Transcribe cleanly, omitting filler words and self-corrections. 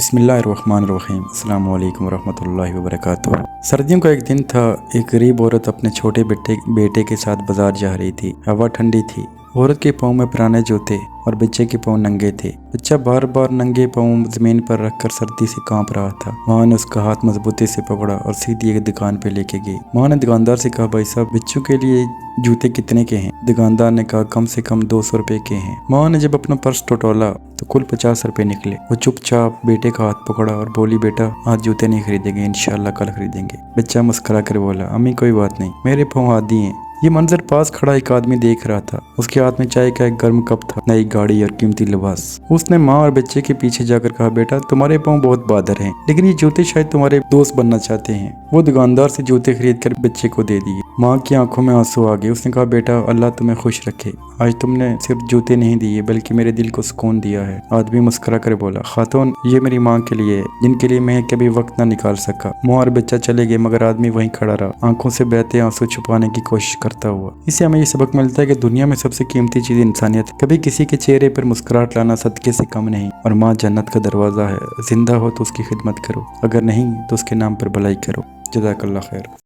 बिस्मिल्लाहिर्रहमानिर्रहीम। अस्सलाम वालेकुम रहमतुल्लाहि व बरकातुहू। सर्दियों का एक दिन था। एक गरीब औरत अपने छोटे बेटे के साथ बाजार जा रही थी। हवा ठंडी थी। औरत के पाँव में पुराने जूते और बच्चे के पाँव नंगे थे। बच्चा बार बार नंगे पाँव जमीन पर रखकर सर्दी से कांप रहा था। माँ ने उसका हाथ मजबूती से पकड़ा और सीधी एक दुकान पे लेके गई। माँ ने दुकानदार से कहा, भाई साहब, बच्चों के लिए जूते कितने के हैं? दुकानदार ने कहा, कम से कम 200 रुपए के हैं। माँ ने जब अपना पर्स टटोला तो कुल 50 रुपए निकले। वो चुपचाप बेटे का हाथ पकड़ा और बोली, बेटा, आज जूते नहीं खरीदेंगे, इंशाल्लाह कल खरीदेंगे। बच्चा मुस्कुरा कर बोला, अम्मी कोई बात नहीं, मेरे पाँव आदी हैं। ये मंजर पास खड़ा एक आदमी देख रहा था। उसके हाथ में चाय का एक गर्म कप था, नई गाड़ी और कीमती लिबास। उसने माँ और बच्चे के पीछे जाकर कहा, बेटा, तुम्हारे पाँव बहुत बहादुर हैं, लेकिन ये जूते शायद तुम्हारे दोस्त बनना चाहते हैं। वो दुकानदार से जूते खरीद कर बच्चे को दे दिए। माँ की आंखों में आंसू आ गए। उसने कहा, बेटा, अल्लाह तुम्हें खुश रखे। आज तुमने सिर्फ जूते नहीं दिए बल्कि मेरे दिल को सुकून दिया है। आदमी मुस्कुरा कर बोला, खातून, ये मेरी माँ के लिए है, जिनके लिए मैं कभी वक्त ना निकाल सका। माँ और बच्चा चले गए, मगर आदमी वहीं खड़ा रहा, आंखों से बहते आंसू छुपाने की कोशिश करता हुआ। इससे हमें ये सबक मिलता है कि दुनिया में सबसे कीमती चीज इंसानियत है। कभी किसी के चेहरे पर मुस्कुराहट लाना सदके से कम नहीं। और माँ जन्नत का दरवाजा है। जिंदा हो तो उसकी खिदमत करो, अगर नहीं तो उसके नाम पर भलाई करो। जज़ाकल्लाह खैर।